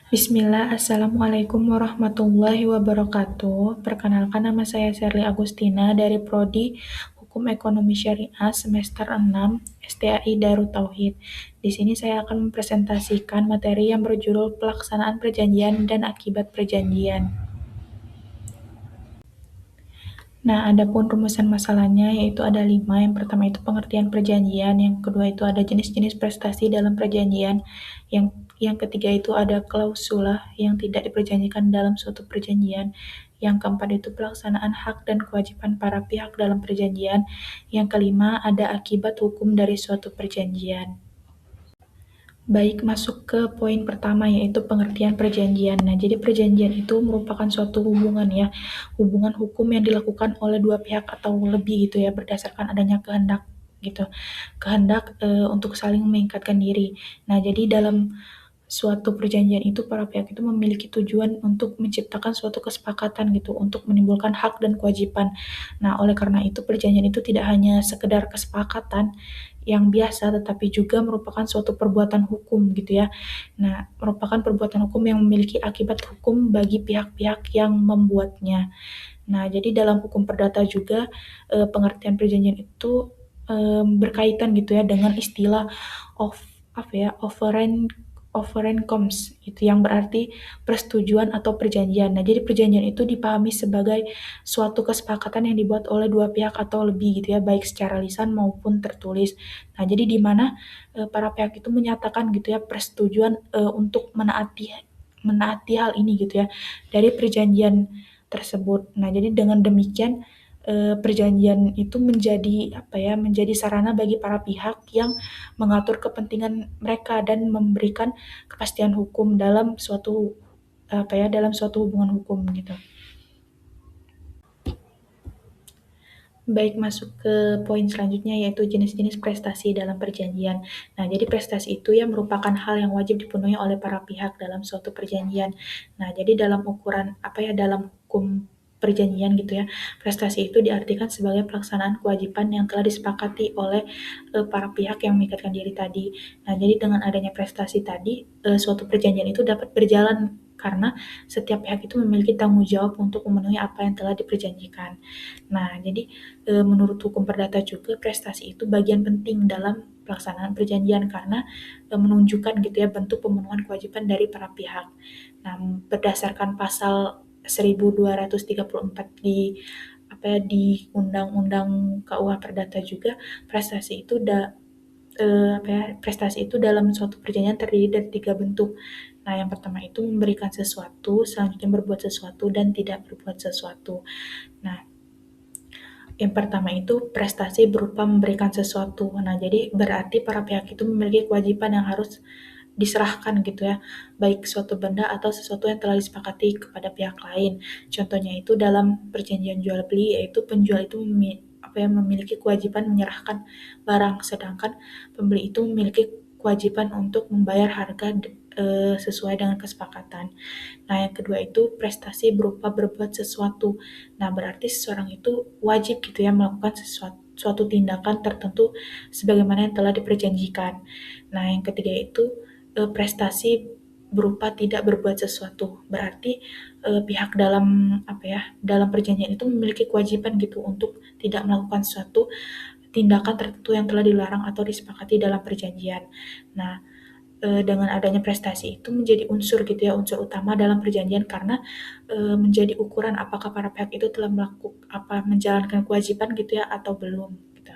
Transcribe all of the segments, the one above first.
Bismillah, Assalamualaikum warahmatullahi wabarakatuh. Perkenalkan nama saya Sherly Agustina dari Prodi Hukum Ekonomi Syariah semester 6 STAI Darut Tauhid. Di sini saya akan mempresentasikan materi yang berjudul Pelaksanaan Perjanjian dan Akibat Perjanjian. Nah, adapun rumusan masalahnya yaitu ada 5. Yang pertama itu pengertian perjanjian, yang kedua itu ada jenis-jenis prestasi dalam perjanjian, yang ketiga itu ada klausula yang tidak diperjanjikan dalam suatu perjanjian, yang keempat itu pelaksanaan hak dan kewajiban para pihak dalam perjanjian, yang kelima ada akibat hukum dari suatu perjanjian. Baik, masuk ke poin pertama yaitu pengertian perjanjian. Nah, jadi perjanjian itu merupakan suatu hubungan ya, hubungan hukum yang dilakukan oleh dua pihak atau lebih gitu ya, berdasarkan adanya kehendak gitu. Kehendak untuk saling mengikatkan diri. Nah, jadi dalam suatu perjanjian itu para pihak itu memiliki tujuan untuk menciptakan suatu kesepakatan gitu untuk menimbulkan hak dan kewajiban. Nah, oleh karena itu perjanjian itu tidak hanya sekedar kesepakatan yang biasa tetapi juga merupakan suatu perbuatan hukum gitu ya. Nah, merupakan perbuatan hukum yang memiliki akibat hukum bagi pihak-pihak yang membuatnya. Nah, jadi dalam hukum perdata juga pengertian perjanjian itu berkaitan gitu ya dengan istilah of apa ya overeenkomst itu yang berarti persetujuan atau perjanjian. Nah, jadi perjanjian itu dipahami sebagai suatu kesepakatan yang dibuat oleh dua pihak atau lebih gitu ya, baik secara lisan maupun tertulis. Nah, jadi di mana para pihak itu menyatakan gitu ya persetujuan untuk menaati hal ini gitu ya dari perjanjian tersebut. Nah, jadi dengan demikian perjanjian itu menjadi apa ya, menjadi sarana bagi para pihak yang mengatur kepentingan mereka dan memberikan kepastian hukum dalam suatu apa ya, dalam suatu hubungan hukum gitu. Baik, masuk ke poin selanjutnya yaitu jenis-jenis prestasi dalam perjanjian. Nah, jadi prestasi itu yang merupakan hal yang wajib dipenuhi oleh para pihak dalam suatu perjanjian. Nah, jadi dalam ukuran apa ya, dalam hukum perjanjian gitu ya, prestasi itu diartikan sebagai pelaksanaan kewajiban yang telah disepakati oleh para pihak yang mengikatkan diri tadi. Nah, jadi dengan adanya prestasi tadi, suatu perjanjian itu dapat berjalan karena setiap pihak itu memiliki tanggung jawab untuk memenuhi apa yang telah diperjanjikan. Nah, jadi menurut hukum perdata juga prestasi itu bagian penting dalam pelaksanaan perjanjian karena menunjukkan gitu ya bentuk pemenuhan kewajiban dari para pihak. Nah, berdasarkan pasal 1234 di apa ya di Undang-Undang KUH Perdata juga prestasi itu apa ya, prestasi itu dalam suatu perjanjian terdiri dari 3 bentuk. Nah, yang pertama itu memberikan sesuatu, selanjutnya berbuat sesuatu, dan tidak berbuat sesuatu. Nah, yang pertama itu prestasi berupa memberikan sesuatu. Nah, jadi berarti para pihak itu memiliki kewajiban yang harus diserahkan gitu ya, baik suatu benda atau sesuatu yang telah disepakati kepada pihak lain. Contohnya itu dalam perjanjian jual beli yaitu penjual itu memiliki kewajiban menyerahkan barang, sedangkan pembeli itu memiliki kewajiban untuk membayar harga sesuai dengan kesepakatan. Nah, yang kedua itu prestasi berupa berbuat sesuatu. Nah, berarti seseorang itu wajib gitu ya melakukan suatu tindakan tertentu sebagaimana yang telah diperjanjikan. Nah, yang ketiga itu prestasi berupa tidak berbuat sesuatu. Berarti pihak dalam apa ya, dalam perjanjian itu memiliki kewajiban gitu untuk tidak melakukan suatu tindakan tertentu yang telah dilarang atau disepakati dalam perjanjian. Nah, dengan adanya prestasi itu menjadi unsur gitu ya, unsur utama dalam perjanjian karena menjadi ukuran apakah para pihak itu telah menjalankan kewajiban gitu ya atau belum gitu.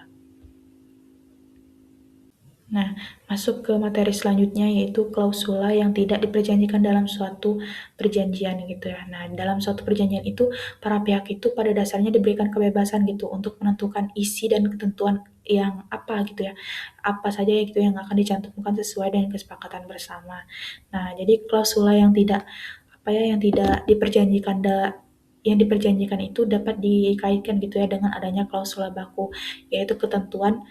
Nah, masuk ke materi selanjutnya yaitu klausula yang tidak diperjanjikan dalam suatu perjanjian gitu ya. Nah, dalam suatu perjanjian itu para pihak itu pada dasarnya diberikan kebebasan gitu untuk menentukan isi dan ketentuan yang apa gitu ya. Apa saja gitu yang akan dicantumkan sesuai dengan kesepakatan bersama. Nah, jadi klausula yang tidak apa ya yang tidak diperjanjikan yang diperjanjikan itu dapat dikaitkan gitu ya dengan adanya klausula baku yaitu ketentuan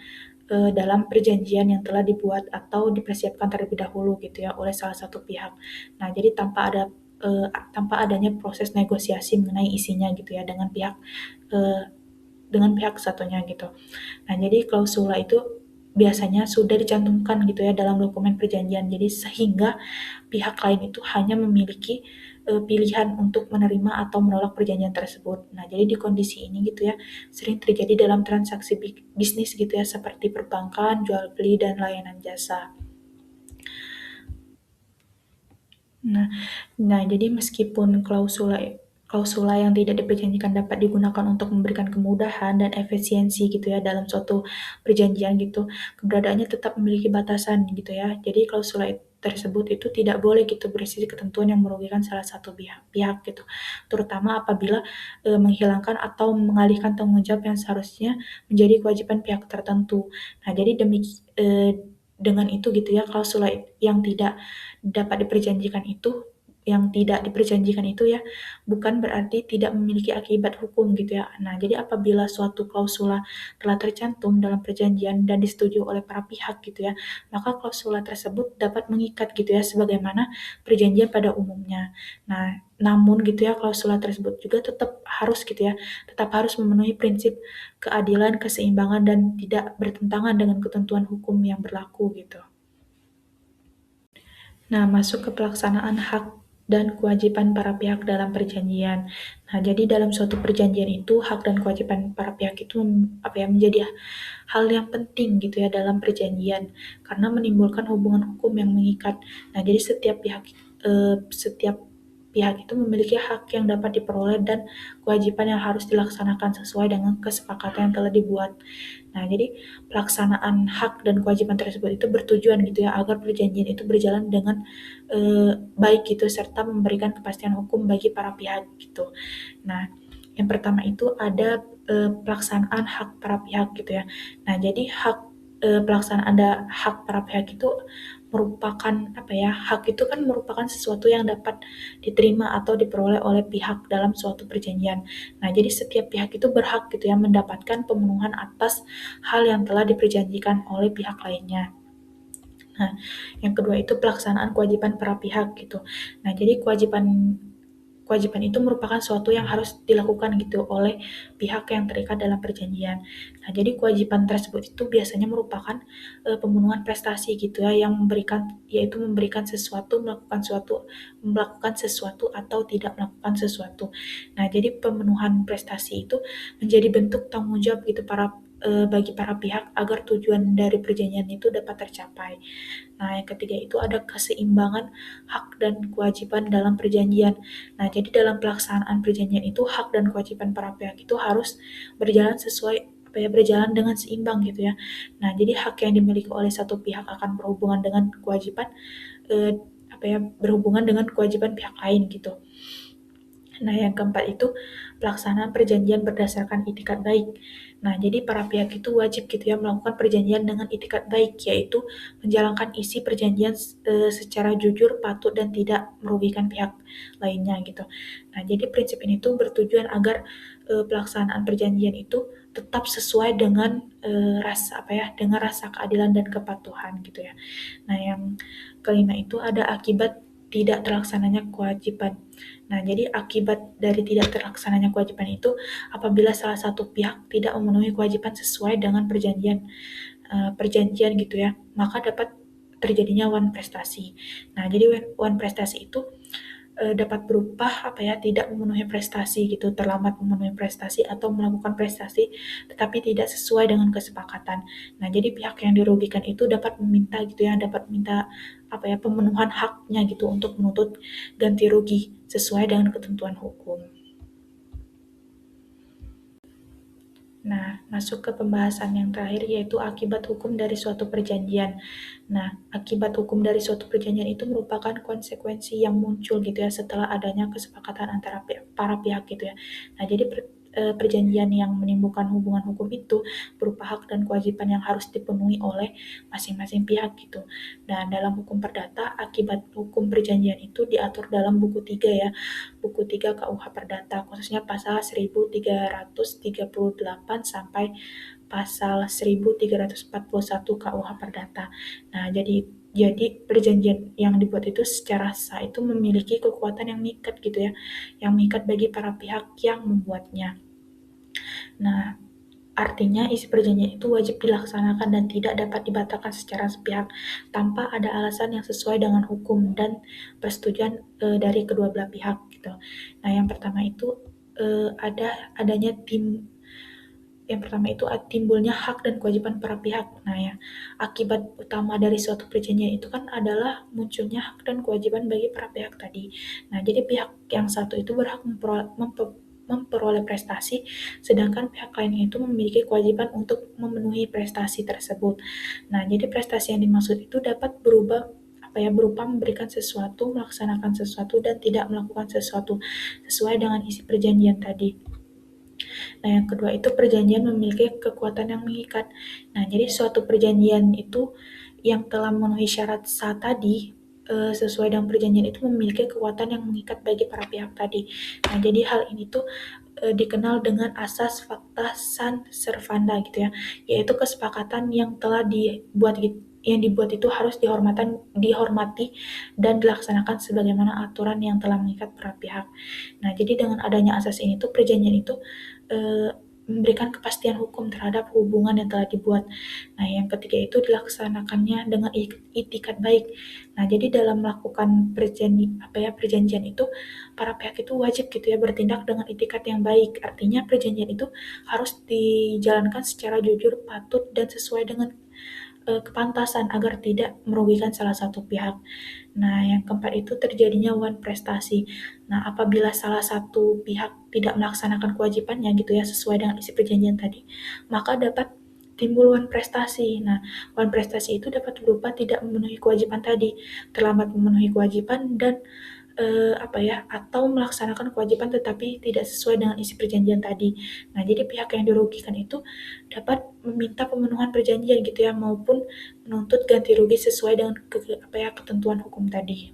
dalam perjanjian yang telah dibuat atau dipersiapkan terlebih dahulu gitu ya oleh salah satu pihak. Nah, jadi tanpa adanya proses negosiasi mengenai isinya gitu ya dengan pihak satunya gitu. Nah, jadi klausula itu biasanya sudah dicantumkan gitu ya dalam dokumen perjanjian. Jadi sehingga pihak lain itu hanya memiliki pilihan untuk menerima atau menolak perjanjian tersebut. Nah, jadi di kondisi ini gitu ya, sering terjadi dalam transaksi bisnis gitu ya, seperti perbankan, jual beli, dan layanan jasa. Nah, jadi meskipun klausula klausula yang tidak diperjanjikan dapat digunakan untuk memberikan kemudahan dan efisiensi gitu ya dalam suatu perjanjian gitu, keberadaannya tetap memiliki batasan gitu ya. Jadi klausula tersebut itu tidak boleh gitu berisi ketentuan yang merugikan salah satu pihak gitu. Terutama apabila menghilangkan atau mengalihkan tanggung jawab yang seharusnya menjadi kewajiban pihak tertentu. Nah, jadi dengan itu gitu ya, klausula yang tidak dapat diperjanjikan itu yang tidak diperjanjikan itu ya, bukan berarti tidak memiliki akibat hukum gitu ya. Nah, jadi apabila suatu klausula telah tercantum dalam perjanjian dan disetujui oleh para pihak gitu ya, maka klausula tersebut dapat mengikat gitu ya sebagaimana perjanjian pada umumnya. Nah, namun gitu ya klausula tersebut juga tetap harus gitu ya, tetap harus memenuhi prinsip keadilan, keseimbangan dan tidak bertentangan dengan ketentuan hukum yang berlaku gitu. Nah, masuk ke pelaksanaan hak dan kewajiban para pihak dalam perjanjian. Nah, jadi dalam suatu perjanjian itu hak dan kewajiban para pihak itu menjadi hal yang penting gitu ya dalam perjanjian karena menimbulkan hubungan hukum yang mengikat. Nah, jadi setiap pihak itu memiliki hak yang dapat diperoleh dan kewajiban yang harus dilaksanakan sesuai dengan kesepakatan yang telah dibuat. Nah, jadi pelaksanaan hak dan kewajiban tersebut itu bertujuan gitu ya agar perjanjian itu berjalan dengan baik gitu serta memberikan kepastian hukum bagi para pihak gitu. Nah, yang pertama itu ada pelaksanaan hak para pihak gitu ya. Nah, jadi pelaksanaan hak para pihak itu merupakan apa ya? Hak itu kan merupakan sesuatu yang dapat diterima atau diperoleh oleh pihak dalam suatu perjanjian. Nah, jadi setiap pihak itu berhak gitu ya mendapatkan pemenuhan atas hal yang telah diperjanjikan oleh pihak lainnya. Nah, yang kedua itu pelaksanaan kewajiban para pihak gitu. Nah, jadi kewajiban kewajiban itu merupakan suatu yang harus dilakukan gitu oleh pihak yang terikat dalam perjanjian. Nah, jadi kewajiban tersebut itu biasanya merupakan pemenuhan prestasi gitu ya yang memberikan sesuatu, melakukan sesuatu atau tidak melakukan sesuatu. Nah, jadi pemenuhan prestasi itu menjadi bentuk tanggung jawab gitu bagi para pihak agar tujuan dari perjanjian itu dapat tercapai. Nah, yang ketiga itu ada keseimbangan hak dan kewajiban dalam perjanjian. Nah, jadi dalam pelaksanaan perjanjian itu hak dan kewajiban para pihak itu harus berjalan sesuai berjalan dengan seimbang gitu ya. Nah, jadi hak yang dimiliki oleh satu pihak akan berhubungan dengan kewajiban berhubungan dengan kewajiban pihak lain gitu. Nah, yang keempat itu pelaksanaan perjanjian berdasarkan itikat baik. Nah, jadi para pihak itu wajib gitu ya melakukan perjanjian dengan itikat baik, yaitu menjalankan isi perjanjian secara jujur, patut, dan tidak merugikan pihak lainnya gitu. Nah, jadi prinsip ini tuh bertujuan agar pelaksanaan perjanjian itu tetap sesuai dengan dengan rasa keadilan dan kepatuhan gitu ya. Nah, yang kelima itu ada akibat tidak terlaksananya kewajiban. Nah, jadi akibat dari tidak terlaksananya kewajiban itu apabila salah satu pihak tidak memenuhi kewajiban sesuai dengan perjanjian gitu ya, maka dapat terjadinya wan prestasi. Nah, jadi wan prestasi itu dapat berupa tidak memenuhi prestasi gitu, terlambat memenuhi prestasi atau melakukan prestasi tetapi tidak sesuai dengan kesepakatan. Nah, jadi pihak yang dirugikan itu dapat meminta gitu ya, dapat minta pemenuhan haknya gitu untuk menuntut ganti rugi sesuai dengan ketentuan hukum. Nah, masuk ke pembahasan yang terakhir yaitu akibat hukum dari suatu perjanjian. Nah, akibat hukum dari suatu perjanjian itu merupakan konsekuensi yang muncul gitu ya setelah adanya kesepakatan antara para pihak gitu ya. Nah, jadi perjanjian yang menimbulkan hubungan hukum itu berupa hak dan kewajiban yang harus dipenuhi oleh masing-masing pihak gitu. Dan dalam hukum perdata, akibat hukum perjanjian itu diatur dalam buku 3 ya, buku 3 KUH Perdata, khususnya pasal 1338 sampai pasal 1341 KUH Perdata. Nah, jadi perjanjian yang dibuat itu secara sah itu memiliki kekuatan yang mengikat gitu ya, yang mengikat bagi para pihak yang membuatnya. Nah, Artinya, isi perjanjian itu wajib dilaksanakan dan tidak dapat dibatalkan secara sepihak tanpa ada alasan yang sesuai dengan hukum dan persetujuan dari kedua belah pihak gitu. Nah, yang pertama itu adanya yang pertama itu timbulnya hak dan kewajiban para pihak. Nah, ya, akibat utama dari suatu perjanjian itu kan adalah munculnya hak dan kewajiban bagi para pihak tadi. Nah, jadi pihak yang satu itu berhak memperoleh prestasi, sedangkan pihak lainnya itu memiliki kewajiban untuk memenuhi prestasi tersebut. Nah, jadi prestasi yang dimaksud itu dapat berupa memberikan sesuatu, melaksanakan sesuatu, dan tidak melakukan sesuatu sesuai dengan isi perjanjian tadi. Nah, yang kedua itu perjanjian memiliki kekuatan yang mengikat. Nah, jadi suatu perjanjian itu yang telah memenuhi syarat sah tadi sesuai dengan perjanjian itu memiliki kekuatan yang mengikat bagi para pihak tadi. Nah, jadi hal ini tuh dikenal dengan asas fakta san servanda gitu ya, yaitu kesepakatan yang telah dibuat itu harus dihormati dan dilaksanakan sebagaimana aturan yang telah mengikat para pihak. Nah, jadi dengan adanya asas ini tuh perjanjian itu memberikan kepastian hukum terhadap hubungan yang telah dibuat. Nah, yang ketiga itu dilaksanakannya dengan itikat baik. Nah, jadi dalam melakukan perjanjian itu para pihak itu wajib gitu ya bertindak dengan itikat yang baik. Artinya perjanjian itu harus dijalankan secara jujur, patut dan sesuai dengan kepantasan agar tidak merugikan salah satu pihak. Nah, yang keempat itu terjadinya wan prestasi. Nah, apabila salah satu pihak tidak melaksanakan kewajibannya gitu ya sesuai dengan isi perjanjian tadi, maka dapat timbul wan prestasi. Nah, wan prestasi itu dapat berupa tidak memenuhi kewajiban tadi, terlambat memenuhi kewajiban dan atau melaksanakan kewajiban tetapi tidak sesuai dengan isi perjanjian tadi. Nah, jadi pihak yang dirugikan itu dapat meminta pemenuhan perjanjian gitu ya maupun menuntut ganti rugi sesuai dengan ketentuan hukum tadi.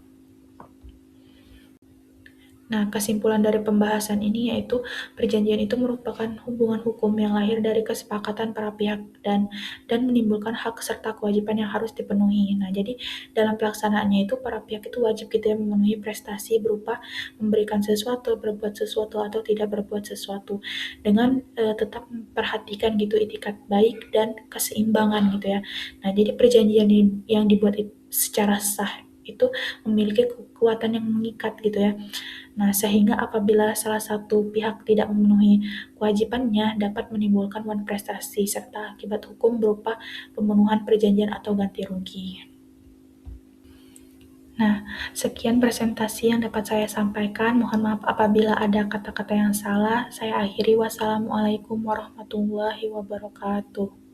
Nah, kesimpulan dari pembahasan ini yaitu perjanjian itu merupakan hubungan hukum yang lahir dari kesepakatan para pihak dan menimbulkan hak serta kewajiban yang harus dipenuhi. Nah, jadi dalam pelaksanaannya itu para pihak itu wajib gitu ya memenuhi prestasi berupa memberikan sesuatu, berbuat sesuatu atau tidak berbuat sesuatu dengan tetap memperhatikan gitu itikat baik dan keseimbangan gitu ya. Nah, jadi perjanjian yang dibuat secara sah itu memiliki kekuatan yang mengikat gitu ya. Nah, sehingga apabila salah satu pihak tidak memenuhi kewajibannya dapat menimbulkan wan prestasi serta akibat hukum berupa pemenuhan perjanjian atau ganti rugi. Nah, sekian presentasi yang dapat saya sampaikan. Mohon maaf apabila ada kata-kata yang salah. Saya akhiri. Wassalamualaikum warahmatullahi wabarakatuh.